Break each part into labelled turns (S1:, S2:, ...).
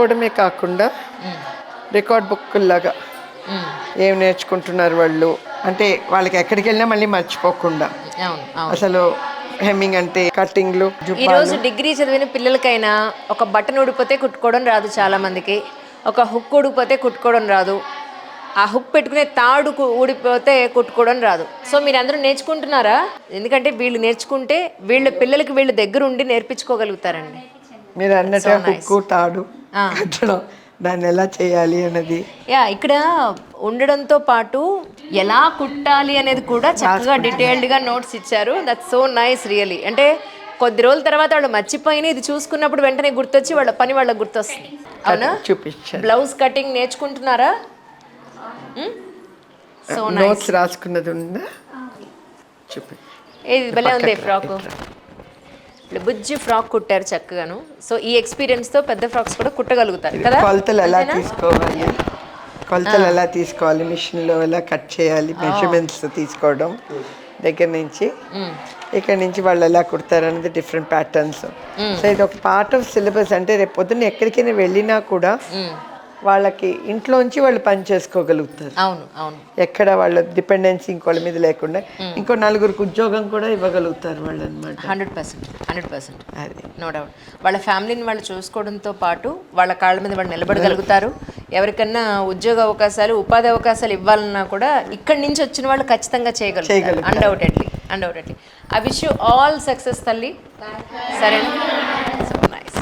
S1: నేర్చుకోవడమే కాకుండా రికార్డ్ బుక్కుల్లాగా ఏం నేర్చుకుంటున్నారు వాళ్ళు అంటే వాళ్ళకి ఎక్కడికి వెళ్ళినా మళ్ళీ మర్చిపోకుండా అసలు హెమ్మింగ్ అంటే కట్టింగ్లు.
S2: ఈ రోజు డిగ్రీ చదివిన పిల్లలకైనా ఒక బటన్ ఊడిపోతే కుట్టుకోవడం రాదు, చాలా మందికి ఒక హుక్ ఊడిపోతే కుట్టుకోవడం రాదు, ఆ హుక్ పెట్టుకునే తాడు ఊడిపోతే కుట్టుకోవడం రాదు. సో మీరు అందరూ నేర్చుకుంటున్నారా? ఎందుకంటే వీళ్ళు నేర్చుకుంటే వీళ్ళ పిల్లలకి వీళ్ళ దగ్గర ఉండి నేర్పించుకోగలుగుతారండి.
S1: మీరు అన్నట్టు హుక్కు తాడు కట్టడం దాన్ని ఎలా చేయాలి అన్నది
S2: ఇక్కడ ఉండడంతో పాటు ఎలా కుట్టాలి అనేది కూడా చక్కగా డీటెయిల్డ్గా నోట్స్ ఇచ్చారు. That's so nice really. అంటే కొద్ది రోజుల తర్వాత వాళ్ళు మర్చిపోయిన ఇది చూసుకున్నప్పుడు వెంటనే గుర్తొచ్చి వాళ్ళ పని వాళ్ళకి గుర్తొస్తుంది. అవునా?
S1: చూపించారు.
S2: బ్లౌజ్ కటింగ్ నేర్చుకుంటున్నారా? సో
S1: నోట్స్ రాసుకున్నది ఉందా? చూపి.
S2: ఇది భలే ఉంది ఫ్రాక్. బుజ్జి ఫ్రాక్ కుట్టారు చక్కగాను. సో ఈ ఎక్స్పీరియన్స్తో పెద్ద ఫ్రాక్స్ కూడా కుట్టగలుగుతారు కదా.
S1: కొలతలు ఎలా తీసుకోవాలి, కొలతలు ఎలా తీసుకోవాలి, మిషన్లో ఎలా కట్ చేయాలి, మెజర్మెంట్స్ తీసుకోవడం దగ్గర నుంచి ఇక్కడ నుంచి వాళ్ళు ఎలా కుడతారు అనేది డిఫరెంట్ ప్యాటర్న్స్. సో ఇది ఒక పార్ట్ ఆఫ్ సిలబస్. అంటే రేపు పొద్దున్న ఎక్కడికైనా వెళ్ళినా కూడా వాళ్ళకి ఇంట్లోంచి వాళ్ళు పని చేసుకోగలుగుతారు.
S2: అవును అవును.
S1: ఎక్కడ వాళ్ళ డిపెండెన్సీ ఇంకోళ్ళ మీద లేకుండా ఇంకో నలుగురికి ఉద్యోగం కూడా ఇవ్వగలుగుతారు వాళ్ళు అనమాట.
S2: 100%. అది నో డౌట్. వాళ్ళ ఫ్యామిలీని వాళ్ళు చూసుకోవడంతో పాటు వాళ్ళ కాళ్ళ మీద వాళ్ళు నిలబడగలుగుతారు. ఎవరికన్నా ఉద్యోగ అవకాశాలు, ఉపాధి అవకాశాలు ఇవ్వాలన్నా కూడా ఇక్కడి నుంచి వచ్చిన వాళ్ళు ఖచ్చితంగా చేయగలుగుతారు. Undoubtedly. I wish you all success తల్లి. సరేనా? So nice.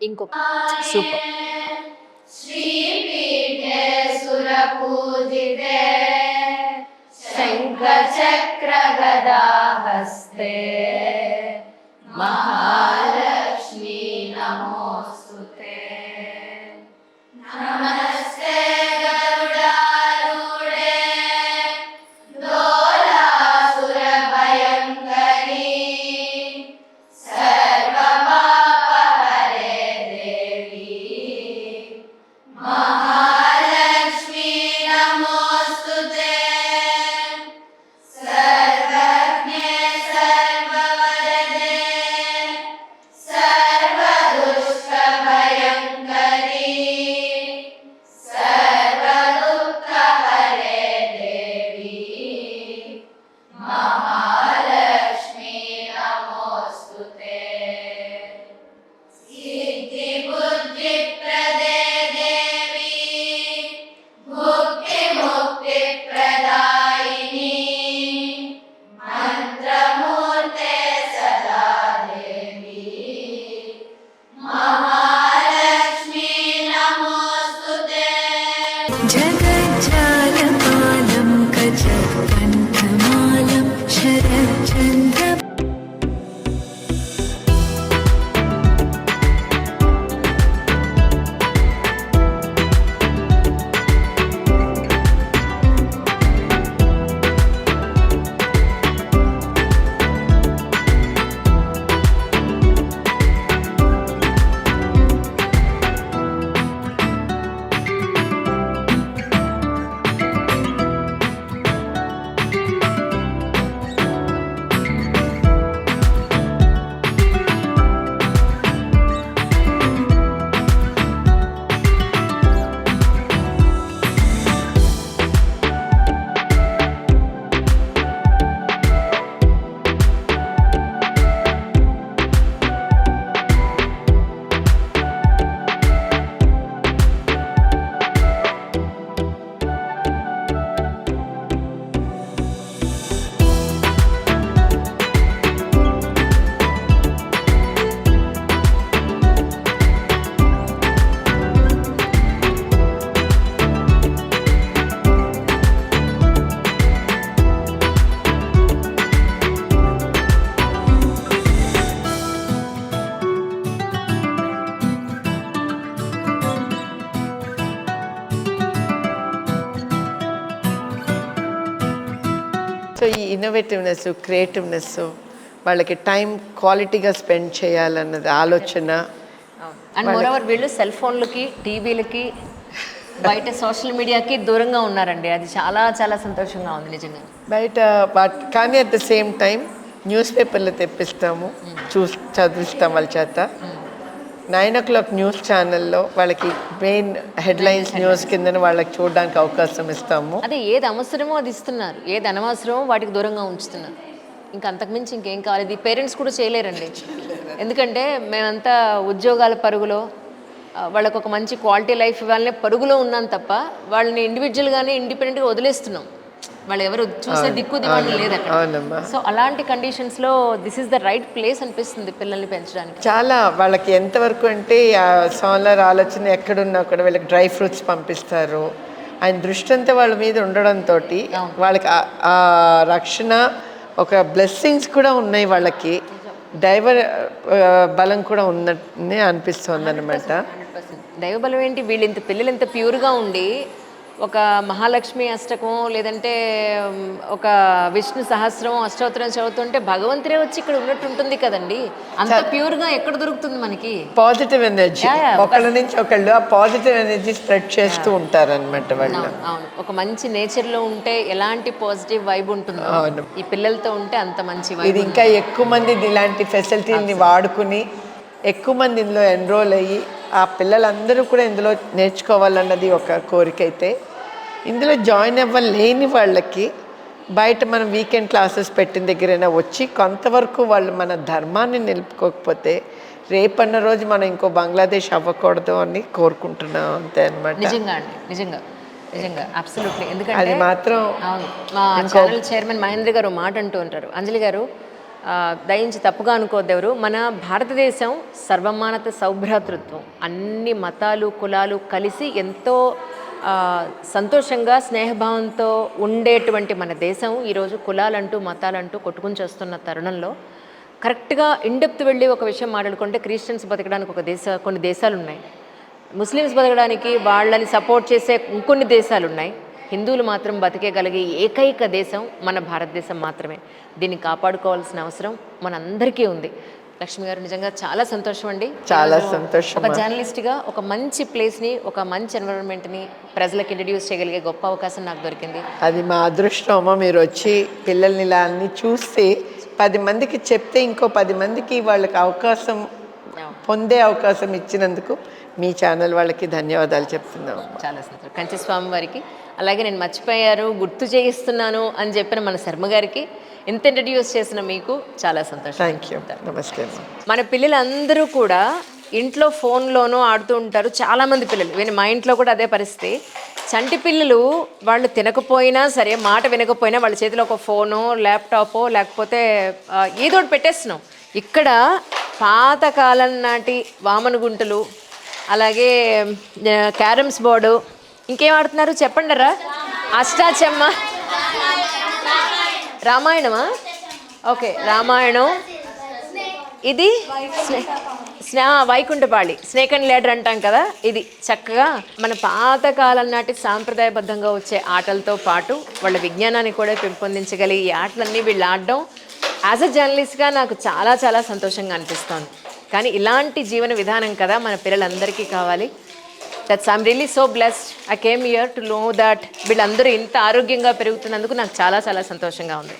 S2: ఇంకో సూపర్. శ్రీపీఠే సురపూజితే శంఖ చక్ర గదా హస్తే మహాలక్ష్మీ నమోస్తుతే. నమస్తే గరుడారూఢే దోలాసుర భయంకరీ సర్వపాపహరే దేవి మహాలక్ష్మీ నమోస్తుతే. సర్వజ్ఞే సర్వ
S3: जालपालं गजकण्ठमालं शरच्चन्द्र
S1: సో ఈ ఇన్నోవేటివ్నెస్, క్రియేటివ్నెస్, వాళ్ళకి టైం క్వాలిటీగా స్పెండ్ చేయాలన్నది ఆలోచన.
S2: అండ్ మోరోవర్ వీళ్ళు సెల్ ఫోన్లకి, టీవీలకి, బయట సోషల్ మీడియాకి దూరంగా ఉన్నారండి. అది చాలా చాలా సంతోషంగా ఉంది నిజంగా.
S1: బయట కానీ at the same time news పేపర్లు తెప్పిస్తాము, చదివిస్తాం వాళ్ళ చేత. 9 o'clock న్యూస్ ఛానల్లో వాళ్ళకి మెయిన్ హెడ్లైన్స్ న్యూస్ కింద వాళ్ళకి చూడడానికి అవకాశం ఇస్తాము.
S2: అదే ఏది అవసరమో అది ఇస్తున్నారు, ఏది అనవసరమో వాటికి దూరంగా ఉంచుతున్నారు. ఇంకా అంతకుమించి ఇంకేం కావాలి. ఇది పేరెంట్స్ కూడా చేయలేరండి. ఎందుకంటే మేమంతా ఉద్యోగాల పరుగులో వాళ్ళకు ఒక మంచి క్వాలిటీ లైఫ్ ఇవ్వాలనే పరుగులో ఉన్నాం తప్ప వాళ్ళని ఇండివిజువల్గానే ఇండిపెండెంట్గా వదిలేస్తున్నాం. వాళ్ళు ఎవరు చూసే దిక్కు దివాళ్ళు లేదు అక్కడ. సో అలాంటి కండిషన్స్లో this is the right place అనిపిస్తుంది పిల్లల్ని పెంచడానికి.
S1: చాలా వాళ్ళకి ఎంతవరకు అంటే సోలార్ ఆలోచన ఎక్కడున్నా కూడా వీళ్ళకి డ్రై ఫ్రూట్స్ పంపిస్తారు. ఆయన దృష్టి అంతా వాళ్ళ మీద ఉండడంతో వాళ్ళకి ఆ రక్షణ, ఒక బ్లెస్సింగ్స్ కూడా ఉన్నాయి. వాళ్ళకి దైవ బలం కూడా ఉన్నట్టు అనిపిస్తుంది అనమాట.
S2: దైవ బలం ఏంటి, వీళ్ళు ఇంత పిల్లలు ఇంత ప్యూర్గా ఉండి ఒక మహాలక్ష్మి అష్టకం లేదంటే ఒక విష్ణు సహస్రం అష్టోత్తరం చదువుతుంటే భగవంతుడే వచ్చి ఇక్కడ ఉన్నట్టు ఉంటుంది కదండి. అంత ప్యూర్గా ఎక్కడ దొరుకుతుంది మనకి?
S1: పాజిటివ్ ఎనర్జీ, ఒకళ్ళ నుంచి ఒకళ్ళు ఆ పాజిటివ్ ఎనర్జీ స్ప్రెడ్ చేస్తూ ఉంటారు అనమాట వాళ్ళు.
S2: అవును, ఒక మంచి నేచర్లో ఉంటే ఎలాంటి పాజిటివ్ వైబ్ ఉంటుందో ఈ పిల్లలతో ఉంటే అంత మంచి వైబ్.
S1: ఇది ఇంకా ఎక్కువ మంది ఇలాంటి ఫెసిలిటీని వాడుకుని ఎక్కువ మంది ఇందులో ఎన్రోల్ అయ్యి ఆ పిల్లలందరూ కూడా ఇందులో నేర్చుకోవాలన్నది ఒక కోరిక. అయితే ఇందులో జాయిన్ అవ్వలేని వాళ్ళకి బయట మనం వీకెండ్ క్లాసెస్ పెట్టిన దగ్గరైనా వచ్చి కొంతవరకు వాళ్ళు మన ధర్మాన్ని నిలుపుకోకపోతే రేపన్న రోజు మనం ఇంకో బంగ్లాదేశ్ అవ్వకూడదు అని కోరుకుంటున్నాం. అంతే అనమాట.
S2: నిజంగా అండి, నిజంగా నిజంగా అబ్సల్యూట్లీ. ఎందుకంటే
S1: అది మాత్రం
S2: అవును, మా ఛానల్ చైర్మన్ మహేంద్ర గారు మాట అంటూ ఉంటారు, అంజలి గారు దయించి తప్పుగా అనుకోద్దెవరు, మన భారతదేశం సర్వమానత సౌభ్రాతృత్వం, అన్ని మతాలు కులాలు కలిసి ఎంతో సంతోషంగా స్నేహభావంతో ఉండేటువంటి మన దేశం ఈరోజు కులాలంటూ మతాలంటూ కొట్టుకుని చేస్తున్న తరుణంలో కరెక్ట్గా ఇండెప్త్ వెళ్ళి ఒక విషయం మాట్లాడుకుంటే క్రిస్టియన్స్ బతకడానికి కొన్ని దేశాలు ఉన్నాయి, ముస్లిమ్స్ బతకడానికి వాళ్ళని సపోర్ట్ చేసే ఇంకొన్ని దేశాలు ఉన్నాయి, హిందువులు మాత్రం బతికేగలిగే ఏకైక దేశం మన భారతదేశం మాత్రమే. దీన్ని కాపాడుకోవాల్సిన అవసరం మనందరికీ ఉంది. లక్ష్మి గారు నిజంగా చాలా సంతోషం అండి.
S1: చాలా సంతోషం.
S2: ఒక జర్నలిస్ట్గా ఒక మంచి ప్లేస్ని, ఒక మంచి ఎన్విరాన్మెంట్ని ప్రజలకు ఇంట్రడ్యూస్ చేయగలిగే గొప్ప అవకాశం నాకు దొరికింది.
S1: అది మా అదృష్టమో. మీరు వచ్చి పిల్లల్ని ఇలా అన్ని చూస్తే 10 మందికి చెప్తే ఇంకో 10 మందికి వాళ్ళకి అవకాశం పొందే అవకాశం ఇచ్చినందుకు మీ ఛానల్ వాళ్ళకి ధన్యవాదాలు చెప్తున్నాము.
S2: చాలా సంతోషం. కంచి స్వామి వారికి, అలాగే నేను మర్చిపోయారు గుర్తు చేయిస్తున్నాను అని చెప్పిన మన శర్మ గారికి, ఎంత ఇంట్రడ్యూస్ చేసిన మీకు చాలా సంతోషం.
S1: Thank you. నమస్తే.
S2: మన పిల్లలందరూ కూడా ఇంట్లో ఫోన్లోనూ ఆడుతూ ఉంటారు. చాలామంది పిల్లలు, మా ఇంట్లో కూడా అదే పరిస్థితి. చంటి పిల్లలు వాళ్ళు తినకపోయినా సరే, మాట వినకపోయినా వాళ్ళ చేతిలో ఒక ఫోనో ల్యాప్టాపో లేకపోతే ఏదో ఒకటి పెట్టేస్తున్నాం. ఇక్కడ పాతకాలం నాటి వామన గుంటలు, అలాగే క్యారమ్స్ బోర్డు, ఇంకేం ఆడుతున్నారు చెప్పండి రా. అష్టాచెమ్మ, రామాయణమా? ఓకే, రామాయణం. ఇది వైకుంఠపాళి, స్నేక్ అండ్ ల్యాడర్ అంటాం కదా. ఇది చక్కగా మన పాతకాలం నాటి సాంప్రదాయబద్ధంగా వచ్చే ఆటలతో పాటు వాళ్ళ విజ్ఞానాన్ని కూడా పెంపొందించగలిగే ఈ ఆటలన్నీ వీళ్ళు ఆడడం యాజ్ అ జర్నలిస్ట్గా నాకు చాలా చాలా సంతోషంగా అనిపిస్తోంది. కానీ ఇలాంటి జీవన విధానం కదా మన పిల్లలందరికీ కావాలి. I'm really so blessed. I came here to know that వీళ్ళందరూ ఇంత ఆరోగ్యంగా పెరుగుతున్నందుకు నాకు చాలా చాలా సంతోషంగా ఉంది.